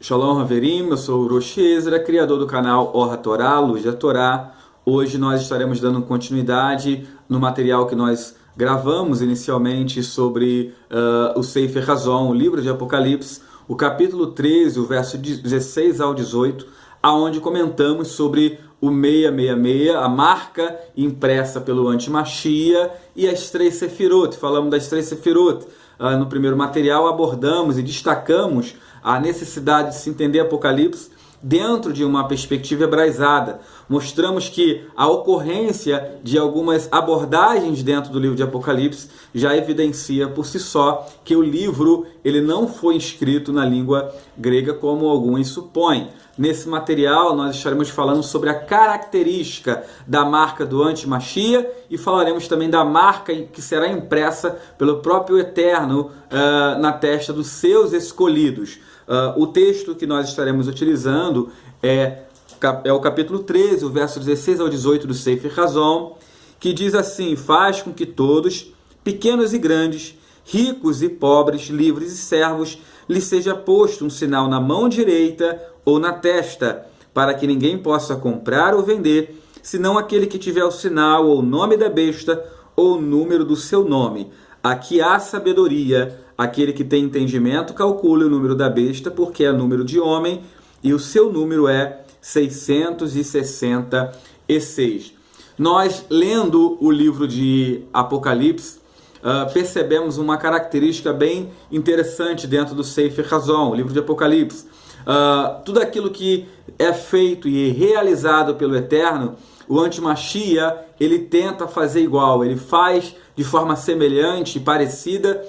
Shalom Haverim, eu sou o Roshi Ezra, criador do canal Or HaTorá, Luz da Torá. Hoje nós estaremos dando continuidade no material que nós gravamos inicialmente sobre o Sefer Hazon, o livro de Apocalipse, o capítulo 13, o verso 16 ao 18, aonde comentamos sobre o 666, a marca impressa pelo Antimachia, e as três Sefirot. Falamos das três Sefirot. No primeiro material abordamos e destacamos a necessidade de se entender Apocalipse dentro de uma perspectiva hebraizada. Mostramos que a ocorrência de algumas abordagens dentro do livro de Apocalipse já evidencia por si só que o livro ele não foi escrito na língua grega como alguns supõem. Nesse material nós estaremos falando sobre a característica da marca do Antimachia e falaremos também da marca que será impressa pelo próprio Eterno na testa dos seus escolhidos. O texto que nós estaremos utilizando é o capítulo 13, o verso 16 ao 18 do Sefer Hazon, que diz assim: faz com que todos, pequenos e grandes, ricos e pobres, livres e servos, lhe seja posto um sinal na mão direita ou na testa, para que ninguém possa comprar ou vender, senão aquele que tiver o sinal ou o nome da besta ou o número do seu nome. Aqui há sabedoria. Aquele que tem entendimento, calcule o número da besta, porque é número de homem, e o seu número é 666. Nós, lendo o livro de Apocalipse, percebemos uma característica bem interessante dentro do Sefer Hazon, o livro de Apocalipse. Tudo aquilo que é feito e realizado pelo Eterno, o Antimachia, ele tenta fazer igual, ele faz de forma semelhante e parecida,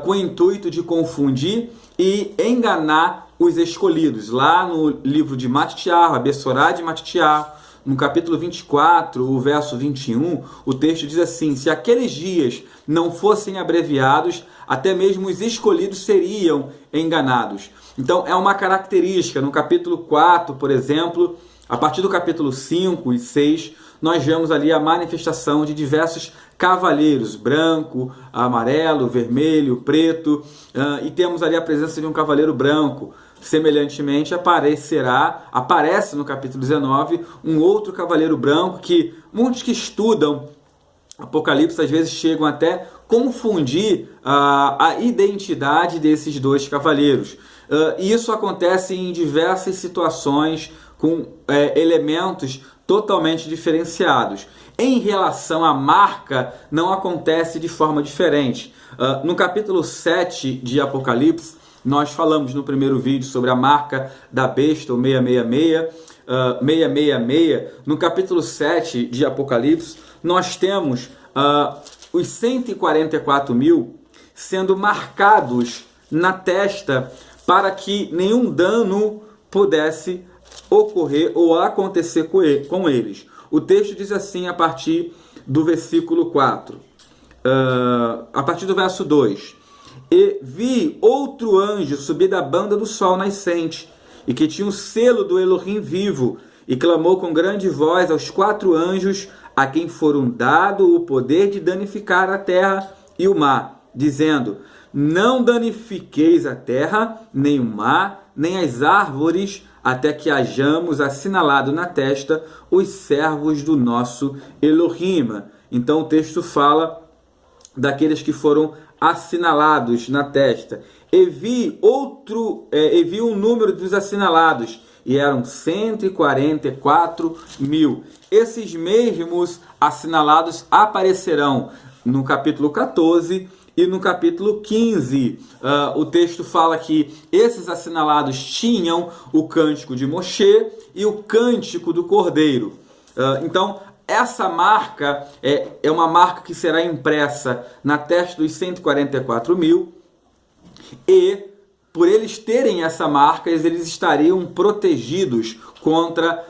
com o intuito de confundir e enganar os escolhidos. Lá no livro de Matitiahu, a Bessorá de Matitiahu, no capítulo 24, o verso 21, o texto diz assim: se aqueles dias não fossem abreviados, até mesmo os escolhidos seriam enganados. Então é uma característica. No capítulo 4, por exemplo, a partir do capítulo 5 e 6, nós vemos ali a manifestação de diversos cavaleiros, branco, amarelo, vermelho, preto, e temos ali a presença de um cavaleiro branco. Semelhantemente, aparece no capítulo 19 um outro cavaleiro branco que muitos que estudam Apocalipse às vezes chegam até confundir a identidade desses dois cavaleiros. E isso acontece em diversas situações com elementos totalmente diferenciados. Em relação à marca, não acontece de forma diferente. No capítulo 7 de Apocalipse, nós falamos no primeiro vídeo sobre a marca da besta, o 666. No capítulo 7 de Apocalipse, nós temos os 144 mil sendo marcados na testa para que nenhum dano pudesse ocorrer ou acontecer com eles. O texto diz assim a partir do versículo 4, a partir do verso 2: e vi outro anjo subir da banda do sol nascente, e que tinha o selo do Elohim vivo, e clamou com grande voz aos 4 anjos, a quem foram dado o poder de danificar a terra e o mar, dizendo: não danifiqueis a terra, nem o mar, nem as árvores, até que hajamos assinalado na testa os servos do nosso Elohim. Então o texto fala daqueles que foram assinalados na testa. E vi um número dos assinalados, e eram 144 mil. Esses mesmos assinalados aparecerão no capítulo 14 e no capítulo 15, o texto fala que esses assinalados tinham o cântico de Moshe e o cântico do Cordeiro. Então, essa marca é uma marca que será impressa na testa dos 144 mil, e por eles terem essa marca, eles estariam protegidos contra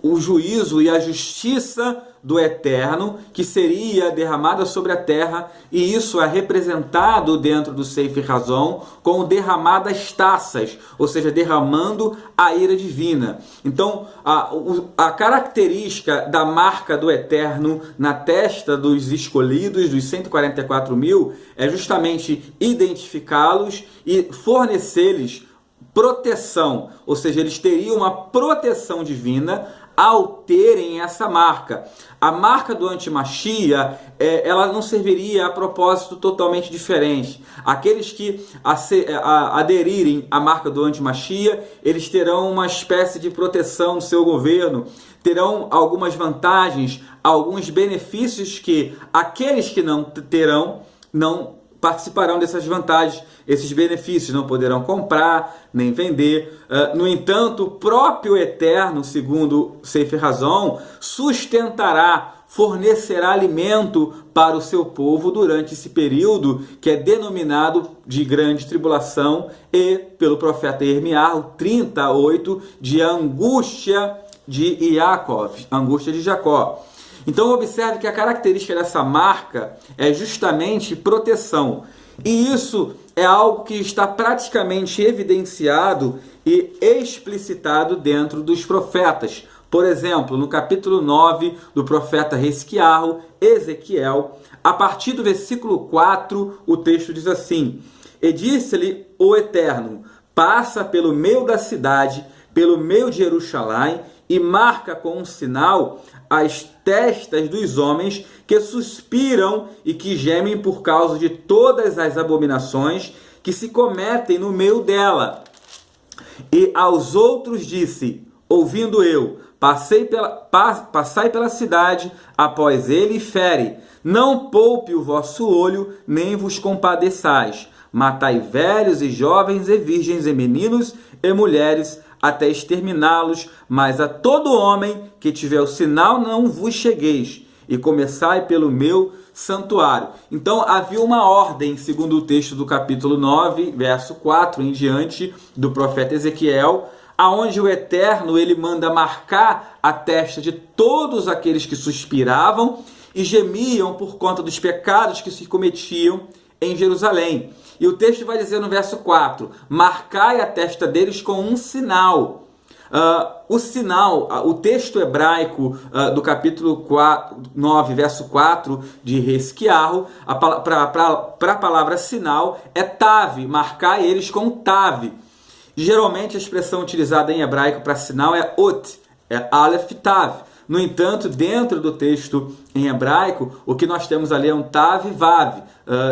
o juízo e a justiça do Eterno, que seria derramada sobre a terra, e isso é representado dentro do Sefer Hazon com derramadas taças, ou seja, derramando a ira divina. Então, a característica da marca do Eterno na testa dos escolhidos, dos 144 mil, é justamente identificá-los e fornecer-lhes proteção, ou seja, eles teriam uma proteção divina ao terem essa marca. A marca do antimachia, ela não serviria a propósito totalmente diferente. Aqueles que aderirem à marca do antimachia, eles terão uma espécie de proteção do seu governo, terão algumas vantagens, alguns benefícios que aqueles que não terão, não participarão dessas vantagens, esses benefícios, não poderão comprar, nem vender. No entanto, o próprio Eterno, segundo Sefer Hazon, sustentará, fornecerá alimento para o seu povo durante esse período que é denominado de grande tribulação e, pelo profeta Irmiá, 38, de angústia de Yaakov, angústia de Jacó. Então observe que a característica dessa marca é justamente proteção. E isso é algo que está praticamente evidenciado e explicitado dentro dos profetas. Por exemplo, no capítulo 9 do profeta Ezequiel, a partir do versículo 4, o texto diz assim: E disse-lhe o Eterno, passa pelo meio da cidade, pelo meio de Jerusalém, e marca com um sinal as testas dos homens que suspiram e que gemem por causa de todas as abominações que se cometem no meio dela. E aos outros disse, ouvindo eu, passai pela cidade após ele e fere. Não poupe o vosso olho, nem vos compadeçais. Matai velhos e jovens e virgens e meninos e mulheres, até exterminá-los, mas a todo homem que tiver o sinal não vos chegueis, e começai pelo meu santuário. Então havia uma ordem, segundo o texto do capítulo 9, verso 4 em diante, do profeta Ezequiel, aonde o Eterno ele manda marcar a testa de todos aqueles que suspiravam e gemiam por conta dos pecados que se cometiam em Jerusalém. E o texto vai dizer no verso 4, marcai a testa deles com um sinal. O sinal, o texto hebraico do capítulo 9, verso 4 de Resquiarro, para a palavra sinal é tav, marcai eles com tav. Geralmente a expressão utilizada em hebraico para sinal é ot, é aleph tav. No entanto, dentro do texto em hebraico, o que nós temos ali é um tav vav,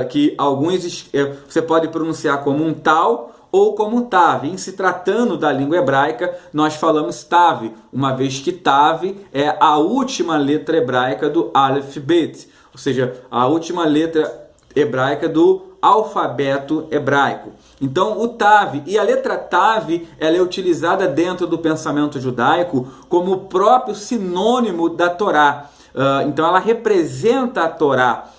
que alguns você pode pronunciar como um tal ou como tav. Em se tratando da língua hebraica, nós falamos tav, uma vez que tav é a última letra hebraica do aleph bet, ou seja, a última letra hebraica do alfabeto hebraico. Então o tav, e a letra tav, ela é utilizada dentro do pensamento judaico como o próprio sinônimo da Torá. Então ela representa a Torá.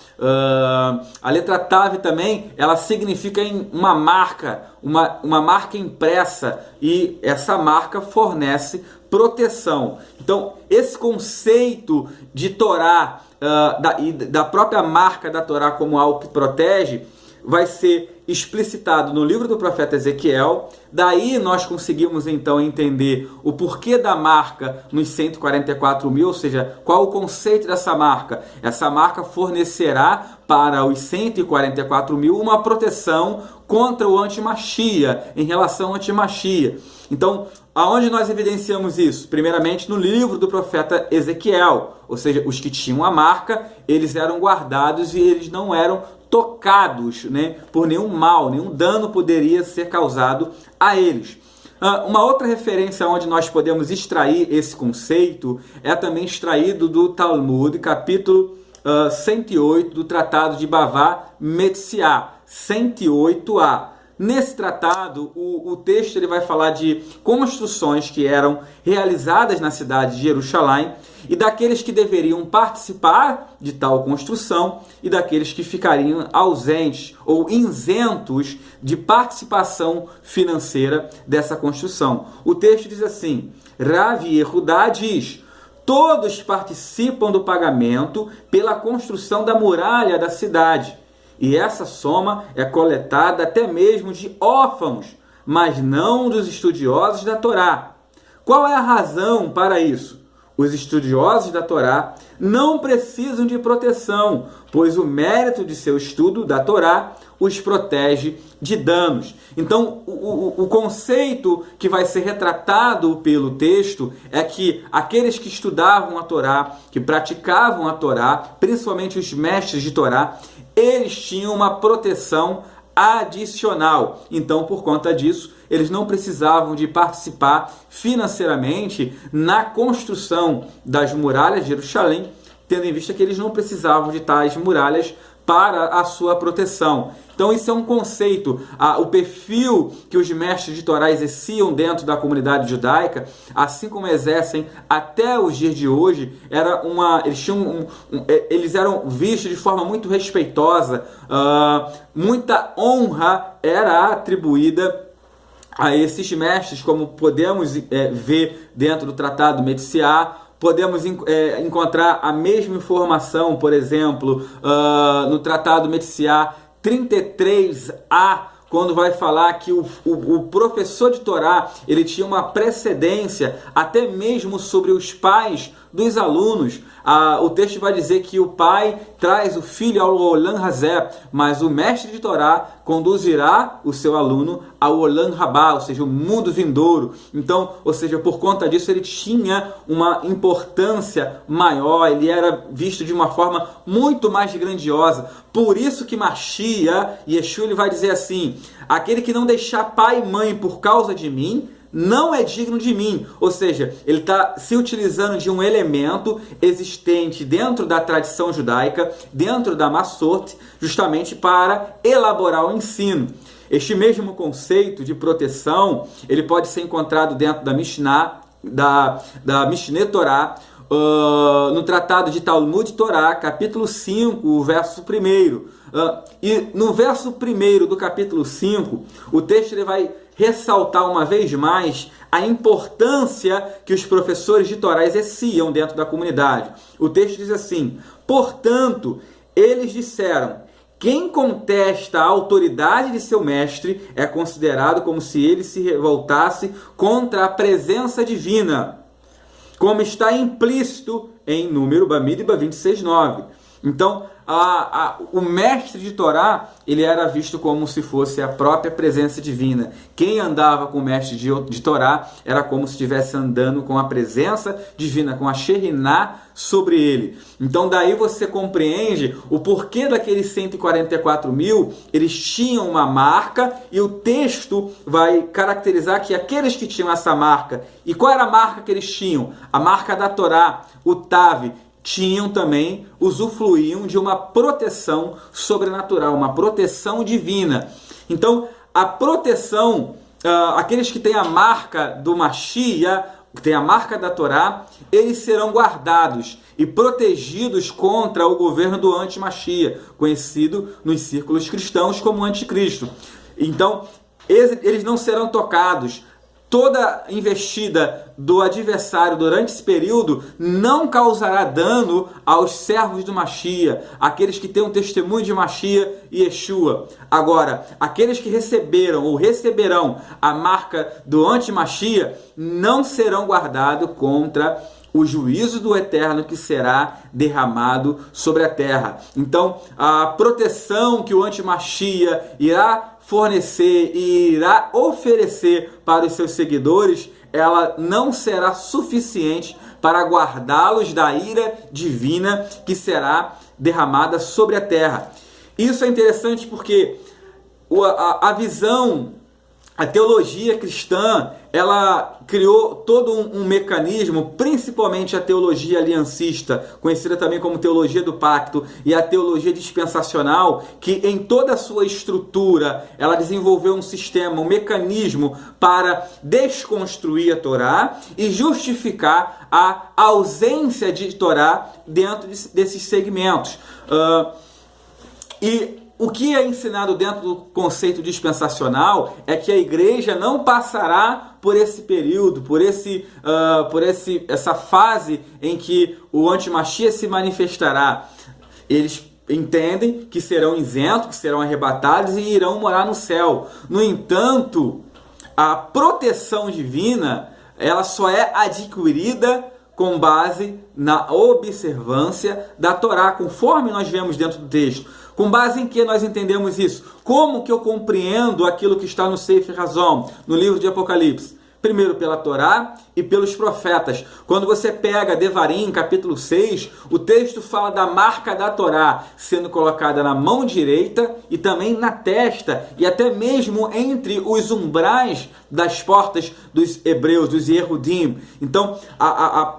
A letra tav também, ela significa uma marca, uma marca impressa, e essa marca fornece proteção. Então esse conceito de Torá, da própria marca da Torá como algo que protege, vai ser explicitado no livro do profeta Ezequiel. Daí nós conseguimos então entender o porquê da marca nos 144 mil, ou seja, qual o conceito dessa marca. Essa marca fornecerá para os 144 mil uma proteção contra o antimachia, em relação ao antimachia. Então, aonde nós evidenciamos isso? Primeiramente no livro do profeta Ezequiel, ou seja, os que tinham a marca, eles eram guardados e eles não eram tocados, né, por nenhum mal, nenhum dano poderia ser causado a eles. Uma outra referência onde nós podemos extrair esse conceito é também extraído do Talmud, capítulo 108 do Tratado de Bavá Metsiá, 108a. Nesse tratado, o texto ele vai falar de construções que eram realizadas na cidade de Jerusalém e daqueles que deveriam participar de tal construção e daqueles que ficariam ausentes ou isentos de participação financeira dessa construção. O texto diz assim, Rav Yehudá diz, todos participam do pagamento pela construção da muralha da cidade. E essa soma é coletada até mesmo de órfãos, mas não dos estudiosos da Torá. Qual é a razão para isso? os estudiosos da Torá não precisam de proteção, pois o mérito de seu estudo da Torá os protege de danos. Então, o conceito que vai ser retratado pelo texto é que aqueles que estudavam a Torá, que praticavam a Torá, principalmente os mestres de Torá, eles tinham uma proteção adicional. Então, por conta disso, eles não precisavam de participar financeiramente na construção das muralhas de Jerusalém, tendo em vista que eles não precisavam de tais muralhas para a sua proteção. Então isso é um conceito, o perfil que os mestres de Torá exerciam dentro da comunidade judaica, assim como exercem até os dias de hoje, eles eram vistos de forma muito respeitosa, muita honra era atribuída a esses mestres, como podemos ver dentro do Tratado Metsiá. Podemos encontrar a mesma informação, por exemplo, no Tratado Metsiá 33a, quando vai falar que o professor de Torá ele tinha uma precedência até mesmo sobre os pais dos alunos. O texto vai dizer que o pai traz o filho ao Olam Hazé, mas o mestre de Torá conduzirá o seu aluno ao Olam Rabá, ou seja, o mundo vindouro. Então, ou seja, por conta disso ele tinha uma importância maior, ele era visto de uma forma muito mais grandiosa. Por isso que Mashiach, Yeshua, ele vai dizer assim: aquele que não deixar pai e mãe por causa de mim, não é digno de mim. Ou seja, ele está se utilizando de um elemento existente dentro da tradição judaica, dentro da Masort, justamente para elaborar o ensino. Este mesmo conceito de proteção, ele pode ser encontrado dentro da Mishnah, da Mishneh Torah, no Tratado de Talmud Torá, capítulo 5, verso 1. E no verso 1 do capítulo 5, o texto ele vai ressaltar uma vez mais a importância que os professores de Torá exerciam dentro da comunidade. O texto diz assim: portanto, eles disseram: quem contesta a autoridade de seu mestre é considerado como se ele se revoltasse contra a presença divina, como está implícito em Número Bamidbar 26:9. Então, o mestre de Torá, ele era visto como se fosse a própria presença divina. Quem andava com o mestre de Torá era como se estivesse andando com a presença divina, com a Shekhinah sobre ele. Então daí você compreende o porquê daqueles 144 mil, eles tinham uma marca, e o texto vai caracterizar que aqueles que tinham essa marca, e qual era a marca que eles tinham? A marca da Torá, o Tav, tinham também, usufruíam de uma proteção sobrenatural, uma proteção divina. Então, a proteção, aqueles que têm a marca do Mashiach, que têm a marca da Torá, eles serão guardados e protegidos contra o governo do anti-Mashiach, conhecido nos círculos cristãos como anticristo. Então, eles não serão tocados. Toda investida do adversário durante esse período não causará dano aos servos do Mashiach, aqueles que têm um testemunho de Mashiach e Yeshua. Agora, aqueles que receberam ou receberão a marca do anti-Mashiach não serão guardados contra o juízo do Eterno que será derramado sobre a terra. Então, a proteção que o anti-Mashiach irá fornecer e irá oferecer para os seus seguidores, ela não será suficiente para guardá-los da ira divina que será derramada sobre a terra. Isso é interessante porque a visão, a teologia cristã, ela criou todo um mecanismo, principalmente a teologia aliancista, conhecida também como teologia do pacto, e a teologia dispensacional, que em toda a sua estrutura, ela desenvolveu um sistema, um mecanismo para desconstruir a Torá e justificar a ausência de Torá dentro desses segmentos. E o que é ensinado dentro do conceito dispensacional é que a igreja não passará por esse período, por essa fase em que o anti-Mashiach se manifestará. Eles entendem que serão isentos, que serão arrebatados e irão morar no céu. No entanto, a proteção divina, ela só é adquirida com base na observância da Torá, conforme nós vemos dentro do texto. Com base em que nós entendemos isso? Como que eu compreendo aquilo que está no Sefer Hazon, no livro de Apocalipse? Primeiro pela Torá e pelos profetas. Quando você pega Devarim, capítulo 6, o texto fala da marca da Torá sendo colocada na mão direita e também na testa e até mesmo entre os umbrais das portas dos hebreus, dos Yehudim. Então,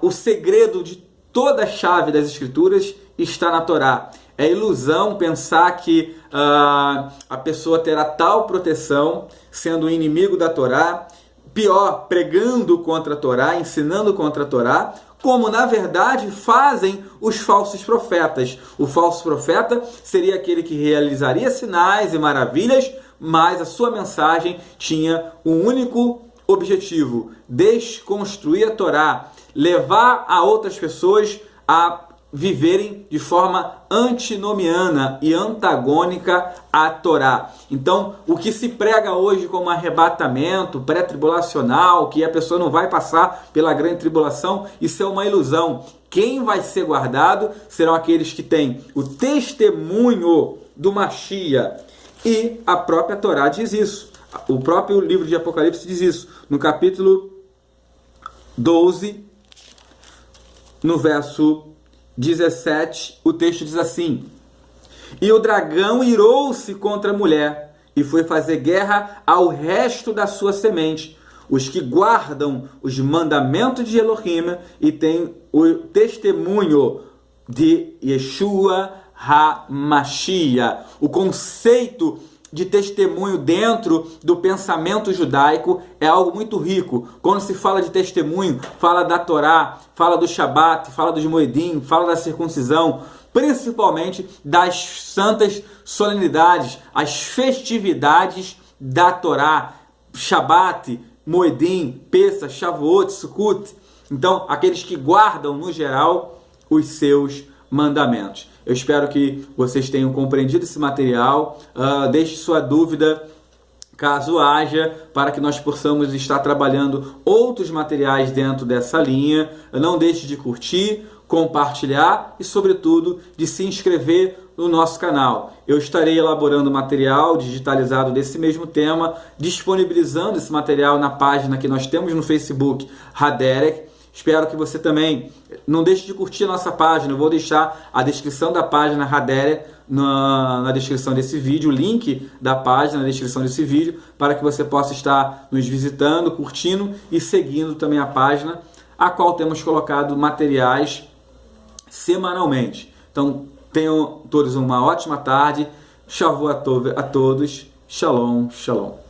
o segredo de toda a chave das Escrituras está na Torá. É ilusão pensar que a pessoa terá tal proteção sendo inimigo da Torá, pior, pregando contra a Torá, ensinando contra a Torá, como na verdade fazem os falsos profetas. O falso profeta seria aquele que realizaria sinais e maravilhas, mas a sua mensagem tinha um único objetivo: desconstruir a Torá, levar a outras pessoas a viverem de forma antinomiana e antagônica à Torá. Então, o que se prega hoje como arrebatamento pré-tribulacional, que a pessoa não vai passar pela grande tribulação, isso é uma ilusão. Quem vai ser guardado serão aqueles que têm o testemunho do Mashiach. E a própria Torá diz isso. O próprio livro de Apocalipse diz isso. No capítulo 12, no verso 17, o texto diz assim: e o dragão irou-se contra a mulher e foi fazer guerra ao resto da sua semente, os que guardam os mandamentos de Elohim e têm o testemunho de Yeshua HaMashiach. O conceito de testemunho dentro do pensamento judaico é algo muito rico. Quando se fala de testemunho, fala da Torá, fala do Shabat, fala dos Moedim, fala da circuncisão, principalmente das santas solenidades, as festividades da Torá, Shabat, Moedim, Pesach, Shavuot, Sukkot. Então, aqueles que guardam, no geral, os seus mandamentos. Eu espero que vocês tenham compreendido esse material. Deixe sua dúvida, caso haja, para que nós possamos estar trabalhando outros materiais dentro dessa linha. Não deixe de curtir, compartilhar e, sobretudo, de se inscrever no nosso canal. Eu estarei elaborando material digitalizado desse mesmo tema, disponibilizando esse material na página que nós temos no Facebook, Haderek. Espero que você também não deixe de curtir a nossa página. Eu vou deixar a descrição da página Haderek na descrição desse vídeo, o link da página na descrição desse vídeo, para que você possa estar nos visitando, curtindo e seguindo também a página, a qual temos colocado materiais semanalmente. Então, tenham todos uma ótima tarde. Shavuot Tov a todos. Shalom, shalom.